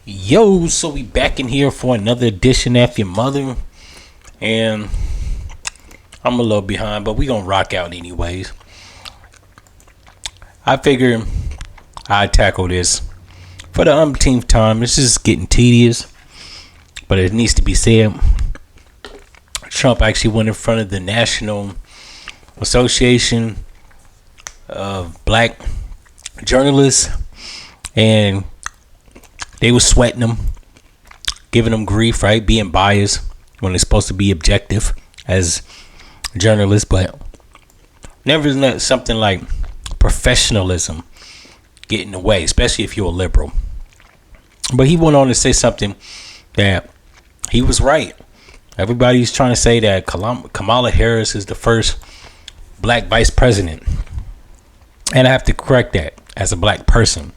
Yo, so we back in here for another edition of your mother, and I'm a little behind, but we gonna rock out anyways. I figure I'd tackle this for the umpteenth time. This is getting tedious, but it needs to be said. Trump actually went in front of the National Association of Black Journalists, and they was sweating him, giving him grief, right? Being biased when they're supposed to be objective as journalists, but never let something like professionalism get in the way, especially if you're a liberal. But he went on to say something that he was right. Everybody's trying to say that Kamala Harris is the first black vice president, and I have to correct that as a black person.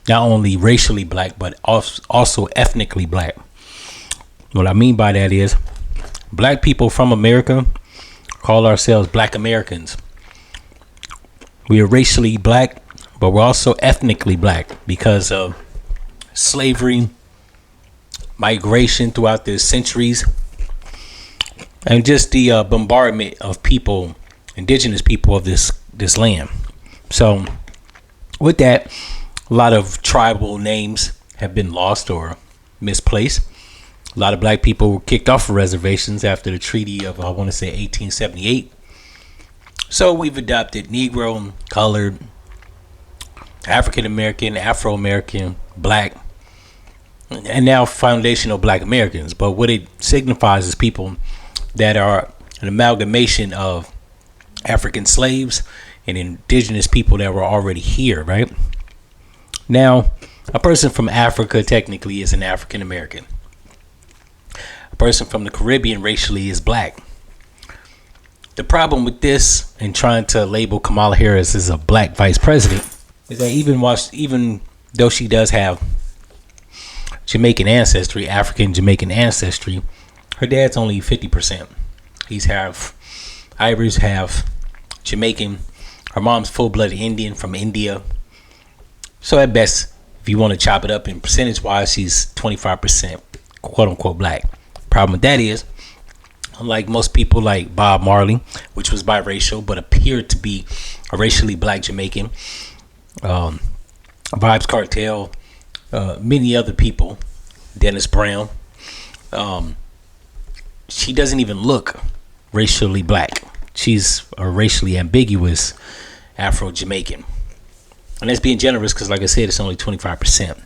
Not only racially black, but also ethnically black. What I mean by that is black people from America call ourselves Black Americans. We are racially black, but we're also ethnically black because of slavery, migration throughout the centuries, and just the bombardment of people, indigenous people of this land. So with that, a lot of tribal names have been lost or misplaced. A lot of black people were kicked off of reservations after the treaty of, I want to say, 1878. So we've adopted Negro, colored, African American, Afro American, black, and now foundational black Americans. But what it signifies is people that are an amalgamation of African slaves and indigenous people that were already here, right? Now, a person from Africa technically is an African American. A person from the Caribbean racially is black. The problem with this and trying to label Kamala Harris as a black vice president is that even though she does have Jamaican ancestry, African Jamaican ancestry, her dad's only 50%. He's half Irish, half Jamaican. Her mom's full-blooded Indian from India. So at best, if you want to chop it up in percentage-wise, she's 25% quote-unquote black. Problem with that is, unlike most people like Bob Marley, which was biracial but appeared to be a racially black Jamaican, Vibes Cartel, many other people, Dennis Brown, she doesn't even look racially black. She's a racially ambiguous Afro-Jamaican. And that's being generous because, like I said, it's only 25%.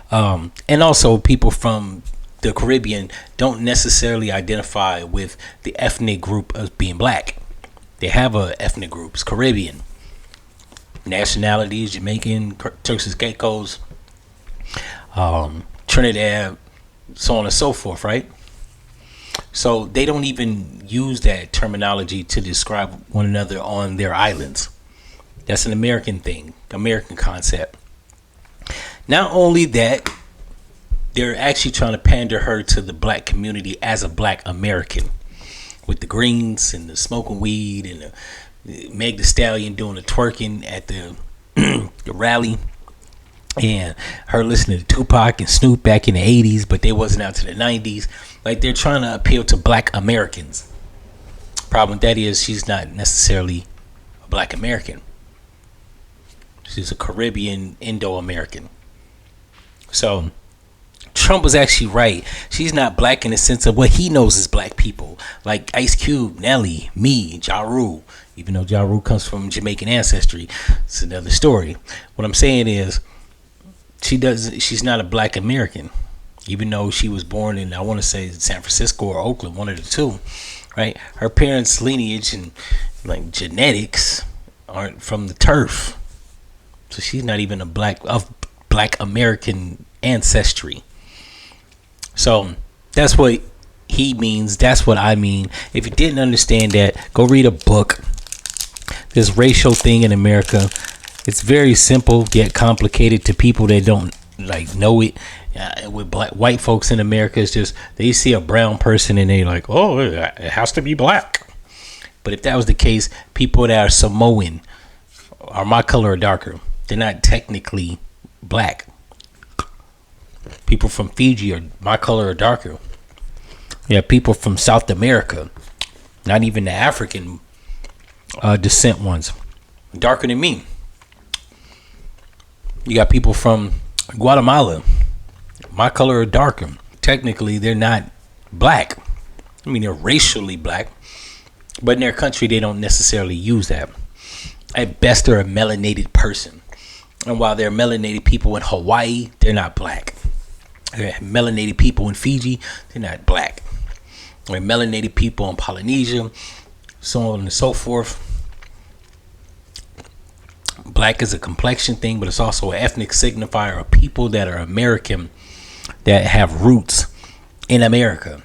And also, people from the Caribbean don't necessarily identify with the ethnic group of being black. They have a ethnic group. It's Caribbean. Nationalities, Jamaican, Turks and Caicos, Trinidad, so on and so forth, right? So they don't even use that terminology to describe one another on their islands. That's an American thing, American concept. Not only that, they're actually trying to pander her to the black community as a black American, with the greens and the smoking weed and the Meg Thee Stallion doing the twerking at the the rally, and her listening to Tupac and Snoop back in the 80s, but they wasn't out to the 90s. Like, they're trying to appeal to black Americans. Problem with that is she's not necessarily a black American. She's a Caribbean Indo-American. So Trump was actually right. She's not black in the sense of what he knows as black people, like Ice Cube, Nelly, me, Ja Rule. Even though Ja Rule comes from Jamaican ancestry, it's another story. What I'm saying is, she's not a black American, even though she was born in, I want to say, San Francisco or Oakland, one of the two, right? Her parents' lineage and like genetics aren't from the turf. So she's not even of black American ancestry. So that's what he means. That's what I mean. If you didn't understand that, go read a book. This racial thing in America, it's very simple yet complicated to people that don't like know it. With white folks in America, it's just they see a brown person and they like, oh, it has to be black. But if that was the case, people that are Samoan are my color or darker, they're not technically black. People from Fiji are my color or darker. You have people from South America, not even the African descent ones, darker than me. You got people from Guatemala, my color or darker. Technically, they're not black. I mean, they're racially black, but in their country, they don't necessarily use that. At best, they're a melanated person. And while there are melanated people in Hawaii, they're not black. There are melanated people in Fiji, they're not black. There are melanated people in Polynesia, so on and so forth. Black is a complexion thing, but it's also an ethnic signifier of people that are American, that have roots in America,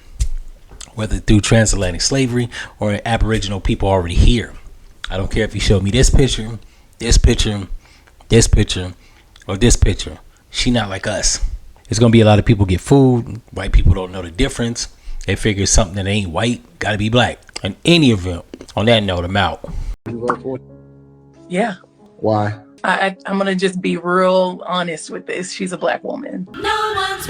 whether through transatlantic slavery or Aboriginal people already here. I don't care if you show me this picture, this picture, this picture, or this picture. She not like us. There's gonna be a lot of people get food. White people don't know the difference. They figure something that ain't white gotta be black. In any event, on that note, I'm out. You vote for? Yeah. Why? I'm gonna just be real honest with this. She's a black woman. No one's